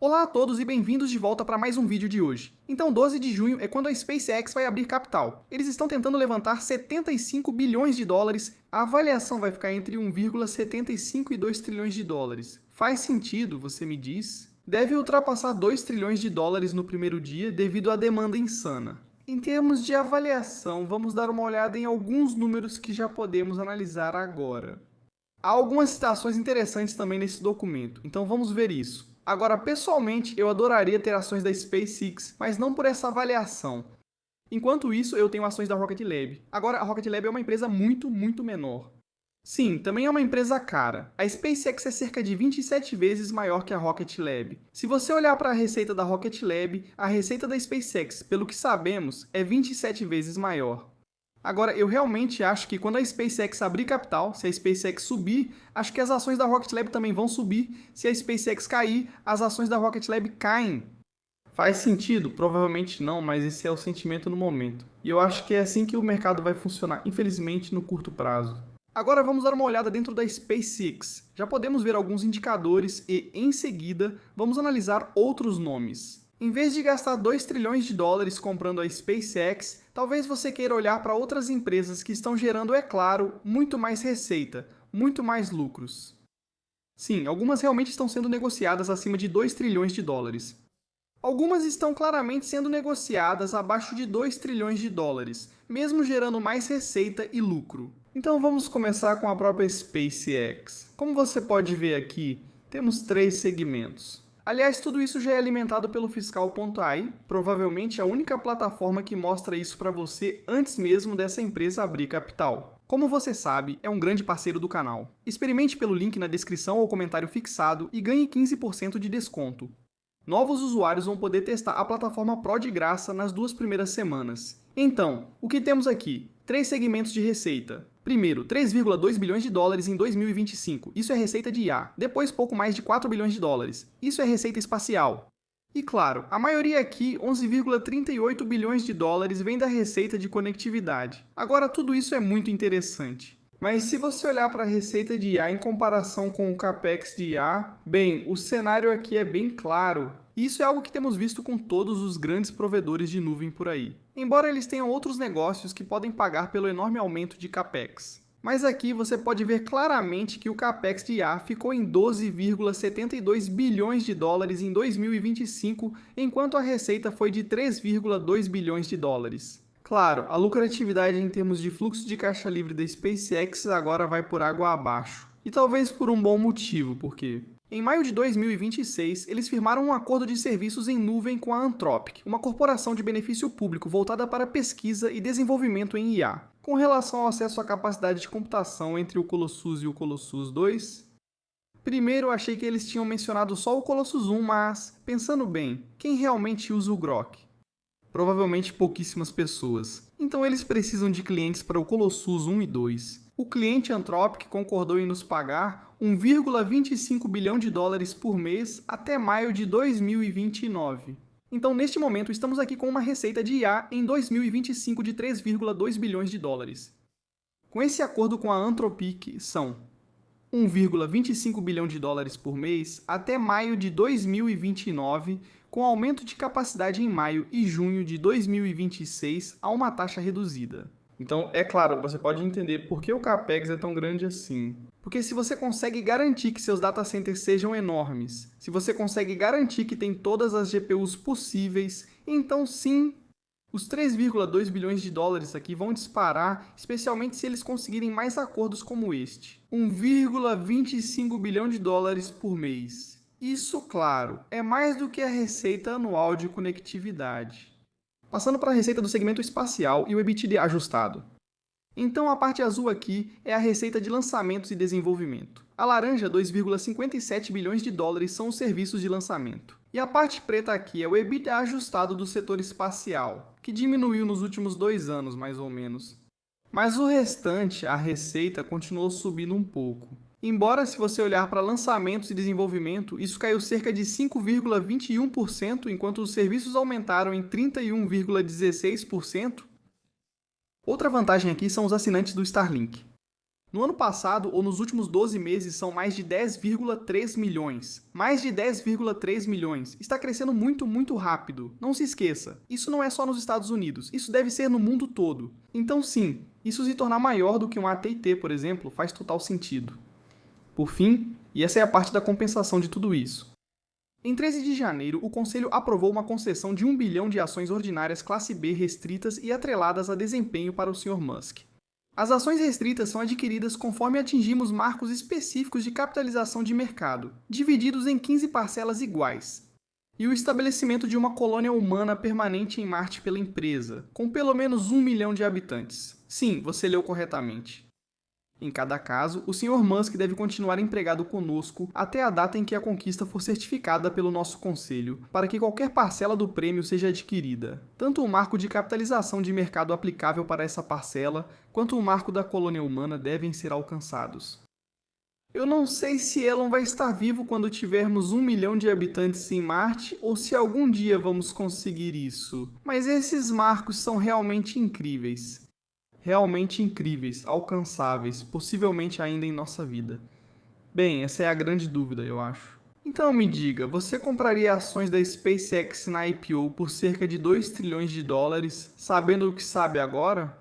Olá a todos e bem-vindos de volta para mais um vídeo de hoje. Então, 12 de junho é quando a SpaceX vai abrir capital. Eles estão tentando levantar 75 bilhões de dólares. A avaliação vai ficar entre 1,75 e 2 trilhões de dólares. Faz sentido, você me diz? Deve ultrapassar 2 trilhões de dólares no primeiro dia devido à demanda insana. Em termos de avaliação, vamos dar uma olhada em alguns números que já podemos analisar agora. Há algumas citações interessantes também nesse documento, então vamos ver isso. Agora, pessoalmente, eu adoraria ter ações da SpaceX, mas não por essa avaliação. Enquanto isso, eu tenho ações da Rocket Lab. Agora, a Rocket Lab é uma empresa muito menor. Sim, também é uma empresa cara. A SpaceX é cerca de 27 vezes maior que a Rocket Lab. Se você olhar para a receita da Rocket Lab, a receita da SpaceX, pelo que sabemos, é 27 vezes maior. Agora, eu realmente acho que quando a SpaceX abrir capital, se a SpaceX subir, acho que as ações da Rocket Lab também vão subir. Se a SpaceX cair, as ações da Rocket Lab caem. Faz sentido? Provavelmente não, mas esse é o sentimento no momento. E eu acho que é assim que o mercado vai funcionar, infelizmente, no curto prazo. Agora vamos dar uma olhada dentro da SpaceX. Já podemos ver alguns indicadores e, em seguida, vamos analisar outros nomes. Em vez de gastar 2 trilhões de dólares comprando a SpaceX, talvez você queira olhar para outras empresas que estão gerando, é claro, muito mais receita, muito mais lucros. Sim, algumas realmente estão sendo negociadas acima de 2 trilhões de dólares. Algumas estão claramente sendo negociadas abaixo de 2 trilhões de dólares, mesmo gerando mais receita e lucro. Então vamos começar com a própria SpaceX. Como você pode ver aqui, temos 3 segmentos. Aliás, tudo isso já é alimentado pelo Fiscal.ai, provavelmente a única plataforma que mostra isso para você antes mesmo dessa empresa abrir capital. Como você sabe, é um grande parceiro do canal. Experimente pelo link na descrição ou comentário fixado e ganhe 15% de desconto. Novos usuários vão poder testar a plataforma Pro de graça nas 2 primeiras semanas. Então, o que temos aqui? 3 segmentos de receita. Primeiro, 3,2 bilhões de dólares em 2025. Isso é receita de IA. Depois, pouco mais de 4 bilhões de dólares. Isso é receita espacial. E claro, a maioria aqui, 11,38 bilhões de dólares, vem da receita de conectividade. Agora, tudo isso é muito interessante. Mas se você olhar para a receita de IA em comparação com o CAPEX de IA, bem, o cenário aqui é bem claro. E isso é algo que temos visto com todos os grandes provedores de nuvem por aí. Embora eles tenham outros negócios que podem pagar pelo enorme aumento de CAPEX. Mas aqui você pode ver claramente que o CAPEX de IA ficou em 12,72 bilhões de dólares em 2025, enquanto a receita foi de 3,2 bilhões de dólares. Claro, a lucratividade em termos de fluxo de caixa livre da SpaceX agora vai por água abaixo. E talvez por um bom motivo, porque em maio de 2026, eles firmaram um acordo de serviços em nuvem com a Anthropic, uma corporação de benefício público voltada para pesquisa e desenvolvimento em IA. Com relação ao acesso à capacidade de computação entre o Colossus e o Colossus 2, primeiro achei que eles tinham mencionado só o Colossus 1, mas, pensando bem, quem realmente usa o Grok? Provavelmente pouquíssimas pessoas. Então eles precisam de clientes para o Colossus 1 e 2. O cliente Anthropic concordou em nos pagar 1,25 bilhão de dólares por mês até maio de 2029. Então, neste momento, estamos aqui com uma receita de IA em 2025 de 3,2 bilhões de dólares. Com esse acordo com a Anthropic, são 1,25 bilhão de dólares por mês até maio de 2029, com aumento de capacidade em maio e junho de 2026 a uma taxa reduzida. Então, é claro, você pode entender por que o CAPEX é tão grande assim. Porque se você consegue garantir que seus data centers sejam enormes, se você consegue garantir que tem todas as GPUs possíveis, então sim, os 3,2 bilhões de dólares aqui vão disparar, especialmente se eles conseguirem mais acordos como este. 1,25 bilhão de dólares por mês. Isso, claro, é mais do que a receita anual de conectividade. Passando para a receita do segmento espacial e o EBITDA ajustado. Então a parte azul aqui é a receita de lançamentos e desenvolvimento. A laranja, 2,57 bilhões de dólares, são os serviços de lançamento. E a parte preta aqui é o EBITDA ajustado do setor espacial, que diminuiu nos últimos 2 anos, mais ou menos. Mas o restante, a receita, continuou subindo um pouco. Embora, se você olhar para lançamentos e desenvolvimento, isso caiu cerca de 5,21%, enquanto os serviços aumentaram em 31,16%. Outra vantagem aqui são os assinantes do Starlink. No ano passado, ou nos últimos 12 meses, são mais de 10,3 milhões. Mais de 10,3 milhões. Está crescendo muito, muito rápido. Não se esqueça, isso não é só nos Estados Unidos, isso deve ser no mundo todo. Então sim, isso se tornar maior do que um AT&T, por exemplo, faz total sentido. Por fim, e essa é a parte da compensação de tudo isso. Em 13 de janeiro, o Conselho aprovou uma concessão de 1 bilhão de ações ordinárias classe B restritas e atreladas a desempenho para o Sr. Musk. As ações restritas são adquiridas conforme atingimos marcos específicos de capitalização de mercado, divididos em 15 parcelas iguais, e o estabelecimento de uma colônia humana permanente em Marte pela empresa, com pelo menos 1 milhão de habitantes. Sim, você leu corretamente. Em cada caso, o Sr. Musk deve continuar empregado conosco até a data em que a conquista for certificada pelo nosso conselho, para que qualquer parcela do prêmio seja adquirida. Tanto o marco de capitalização de mercado aplicável para essa parcela, quanto o marco da colônia humana devem ser alcançados. Eu não sei se Elon vai estar vivo quando tivermos 1 milhão de habitantes em Marte, ou se algum dia vamos conseguir isso, mas esses marcos são realmente incríveis. Realmente incríveis, alcançáveis, possivelmente ainda em nossa vida. Bem, essa é a grande dúvida, eu acho. Então me diga, você compraria ações da SpaceX na IPO por cerca de 2 trilhões de dólares, sabendo o que sabe agora?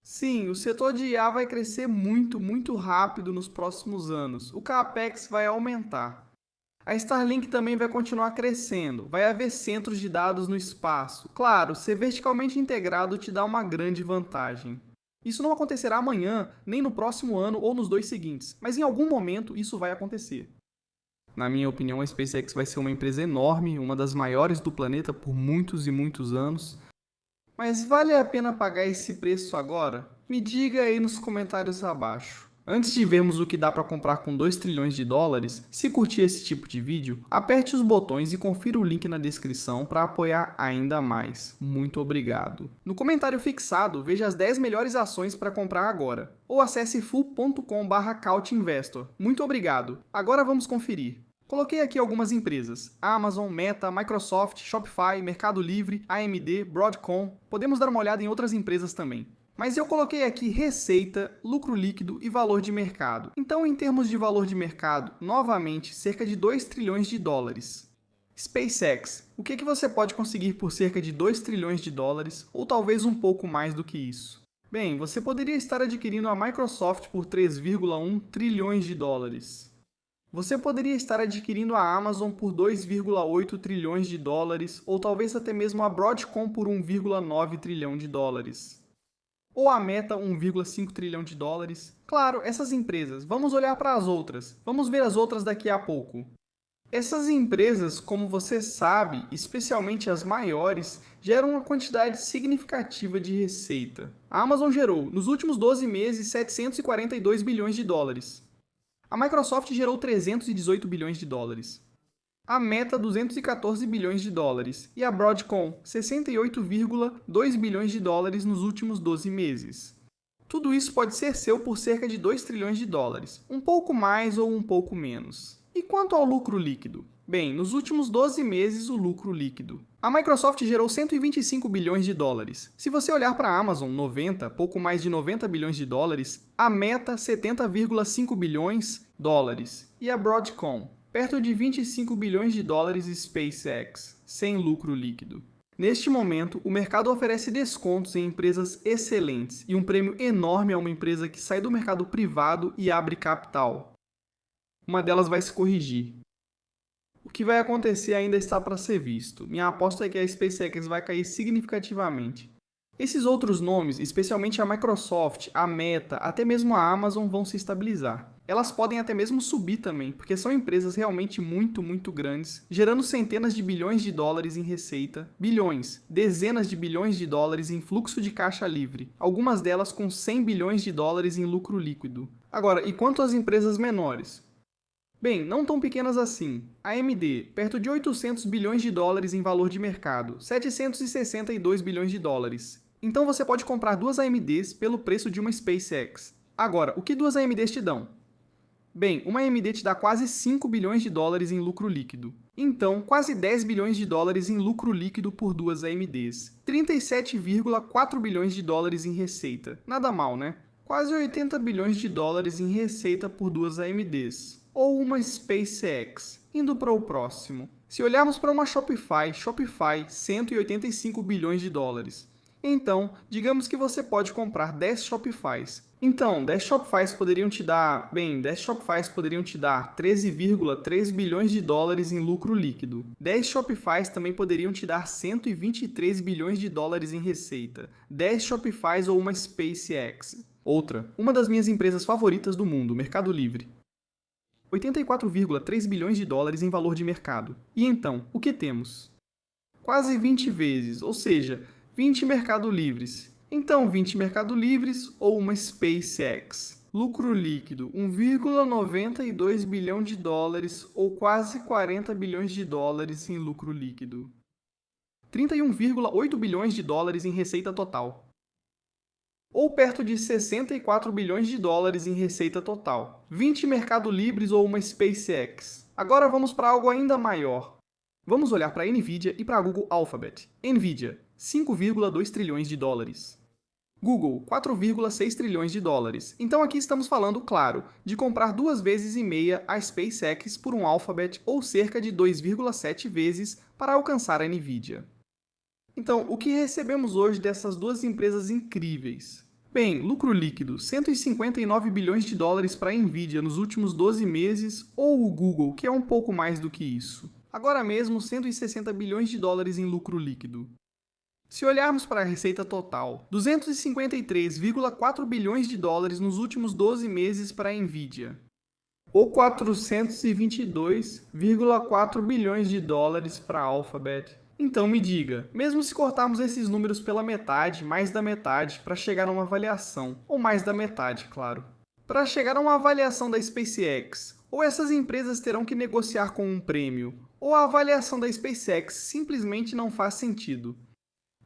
Sim, o setor de IA vai crescer muito, muito rápido nos próximos anos. O CAPEX vai aumentar. A Starlink também vai continuar crescendo, vai haver centros de dados no espaço. Claro, ser verticalmente integrado te dá uma grande vantagem. Isso não acontecerá amanhã, nem no próximo ano ou nos 2 seguintes, mas em algum momento isso vai acontecer. Na minha opinião, a SpaceX vai ser uma empresa enorme, uma das maiores do planeta por muitos e muitos anos. Mas vale a pena pagar esse preço agora? Me diga aí nos comentários abaixo. Antes de vermos o que dá para comprar com 2 trilhões de dólares, se curtir esse tipo de vídeo, aperte os botões e confira o link na descrição para apoiar ainda mais. Muito obrigado. No comentário fixado, veja as 10 melhores ações para comprar agora. Ou acesse full.com/couchinvestor. Muito obrigado. Agora vamos conferir. Coloquei aqui algumas empresas: Amazon, Meta, Microsoft, Shopify, Mercado Livre, AMD, Broadcom. Podemos dar uma olhada em outras empresas também. Mas eu coloquei aqui receita, lucro líquido e valor de mercado. Então, em termos de valor de mercado, novamente, cerca de 2 trilhões de dólares. SpaceX, o que você pode conseguir por cerca de 2 trilhões de dólares, ou talvez um pouco mais do que isso? Bem, você poderia estar adquirindo a Microsoft por 3,1 trilhões de dólares. Você poderia estar adquirindo a Amazon por 2,8 trilhões de dólares, ou talvez até mesmo a Broadcom por 1,9 trilhão de dólares. Ou a Meta 1,5 trilhão de dólares. Claro, essas empresas. Vamos olhar para as outras. Vamos ver as outras daqui a pouco. Essas empresas, como você sabe, especialmente as maiores, geram uma quantidade significativa de receita. A Amazon gerou, nos últimos 12 meses, 742 bilhões de dólares. A Microsoft gerou 318 bilhões de dólares. A Meta, 214 bilhões de dólares. E a Broadcom, 68,2 bilhões de dólares nos últimos 12 meses. Tudo isso pode ser seu por cerca de 2 trilhões de dólares. Um pouco mais ou um pouco menos. E quanto ao lucro líquido? Bem, nos últimos 12 meses, o lucro líquido. A Microsoft gerou 125 bilhões de dólares. Se você olhar para a Amazon, 90, pouco mais de 90 bilhões de dólares. A Meta, 70,5 bilhões de dólares. E a Broadcom, perto de 25 bilhões de dólares SpaceX, sem lucro líquido. Neste momento, o mercado oferece descontos em empresas excelentes e um prêmio enorme a uma empresa que sai do mercado privado e abre capital. Uma delas vai se corrigir. O que vai acontecer ainda está para ser visto. Minha aposta é que a SpaceX vai cair significativamente. Esses outros nomes, especialmente a Microsoft, a Meta, até mesmo a Amazon, vão se estabilizar. Elas podem até mesmo subir também, porque são empresas realmente muito, muito grandes, gerando centenas de bilhões de dólares em receita, bilhões, dezenas de bilhões de dólares em fluxo de caixa livre, algumas delas com 100 bilhões de dólares em lucro líquido. Agora, e quanto às empresas menores? Bem, não tão pequenas assim. A AMD, perto de 800 bilhões de dólares em valor de mercado, 762 bilhões de dólares. Então você pode comprar duas AMDs pelo preço de uma SpaceX. Agora, o que duas AMDs te dão? Bem, uma AMD te dá quase 5 bilhões de dólares em lucro líquido. Então, quase 10 bilhões de dólares em lucro líquido por duas AMDs. 37,4 bilhões de dólares em receita. Nada mal, né? Quase 80 bilhões de dólares em receita por duas AMDs, ou uma SpaceX. Indo para o próximo. Se olharmos para uma Shopify, 185 bilhões de dólares. Então, digamos que você pode comprar 10 Shopifys. Então, 10 Shopifys poderiam te dar 13,3 bilhões de dólares em lucro líquido. 10 Shopifys também poderiam te dar 123 bilhões de dólares em receita. 10 Shopifys ou uma SpaceX. Outra, uma das minhas empresas favoritas do mundo, Mercado Livre. 84,3 bilhões de dólares em valor de mercado. E então, o que temos? Quase 20 vezes, ou seja, 20 Mercado Livres. Então, 20 Mercado Livres ou uma SpaceX. Lucro líquido, 1,92 bilhão de dólares ou quase 40 bilhões de dólares em lucro líquido. 31,8 bilhões de dólares em receita total. Ou perto de 64 bilhões de dólares em receita total. 20 Mercado Livres ou uma SpaceX. Agora vamos para algo ainda maior. Vamos olhar para a Nvidia e para a Google Alphabet. Nvidia, 5,2 trilhões de dólares. Google, 4,6 trilhões de dólares. Então aqui estamos falando, claro, de comprar 2,5 vezes a SpaceX por um Alphabet ou cerca de 2,7 vezes para alcançar a Nvidia. Então, o que recebemos hoje dessas duas empresas incríveis? Bem, lucro líquido, 159 bilhões de dólares para a Nvidia nos últimos 12 meses, ou o Google, que é um pouco mais do que isso. Agora mesmo, 160 bilhões de dólares em lucro líquido. Se olharmos para a receita total, 253,4 bilhões de dólares nos últimos 12 meses para a Nvidia. Ou 422,4 bilhões de dólares para a Alphabet. Então me diga, mesmo se cortarmos esses números pela metade, mais da metade, para chegar a uma avaliação, ou mais da metade, claro. Para chegar a uma avaliação da SpaceX, ou essas empresas terão que negociar com um prêmio, ou a avaliação da SpaceX simplesmente não faz sentido.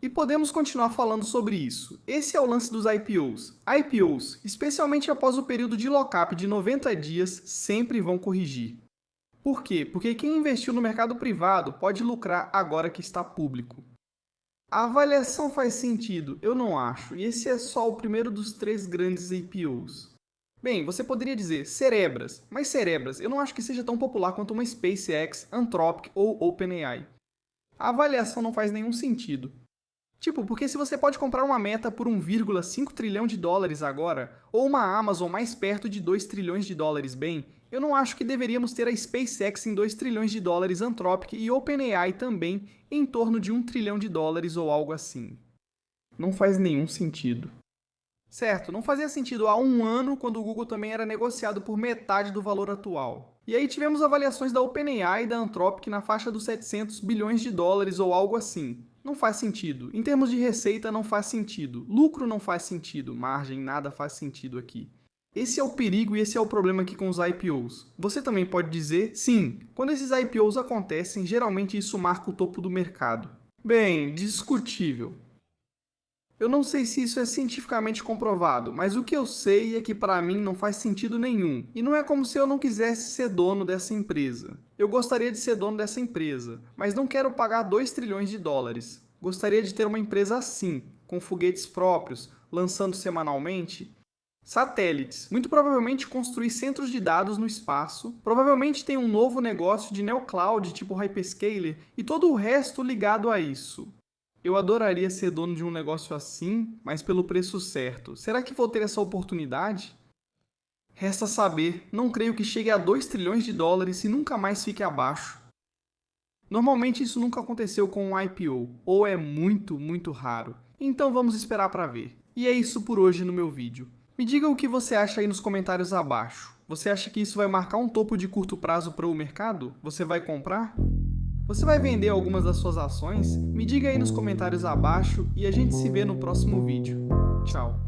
E podemos continuar falando sobre isso. Esse é o lance dos IPOs. IPOs, especialmente após o período de lock-up de 90 dias, sempre vão corrigir. Por quê? Porque quem investiu no mercado privado pode lucrar agora que está público. A avaliação faz sentido? Eu não acho. E esse é só o primeiro dos 3 grandes IPOs. Bem, você poderia dizer Cerebras, mas Cerebras eu não acho que seja tão popular quanto uma SpaceX, Anthropic ou OpenAI. A avaliação não faz nenhum sentido. Tipo, porque se você pode comprar uma Meta por 1,5 trilhão de dólares agora, ou uma Amazon mais perto de 2 trilhões de dólares bem, eu não acho que deveríamos ter a SpaceX em 2 trilhões de dólares Anthropic e OpenAI também em torno de 1 trilhão de dólares ou algo assim. Não faz nenhum sentido. Certo, não fazia sentido há um ano quando o Google também era negociado por metade do valor atual. E aí tivemos avaliações da OpenAI e da Anthropic na faixa dos 700 bilhões de dólares ou algo assim. Não faz sentido. Em termos de receita, não faz sentido. Lucro não faz sentido. Margem, nada faz sentido aqui. Esse é o perigo e esse é o problema aqui com os IPOs. Você também pode dizer, sim, quando esses IPOs acontecem, geralmente isso marca o topo do mercado. Bem, discutível. Eu não sei se isso é cientificamente comprovado, mas o que eu sei é que para mim não faz sentido nenhum. E não é como se eu não quisesse ser dono dessa empresa. Eu gostaria de ser dono dessa empresa, mas não quero pagar 2 trilhões de dólares. Gostaria de ter uma empresa assim, com foguetes próprios, lançando semanalmente. Satélites. Muito provavelmente construir centros de dados no espaço. Provavelmente tem um novo negócio de neocloud tipo hyperscaler e todo o resto ligado a isso. Eu adoraria ser dono de um negócio assim, mas pelo preço certo. Será que vou ter essa oportunidade? Resta saber, não creio que chegue a 2 trilhões de dólares e nunca mais fique abaixo. Normalmente isso nunca aconteceu com um IPO, ou é muito, muito raro. Então vamos esperar para ver. E é isso por hoje no meu vídeo. Me diga o que você acha aí nos comentários abaixo. Você acha que isso vai marcar um topo de curto prazo para o mercado? Você vai comprar? Você vai vender algumas das suas ações? Me diga aí nos comentários abaixo e a gente se vê no próximo vídeo. Tchau!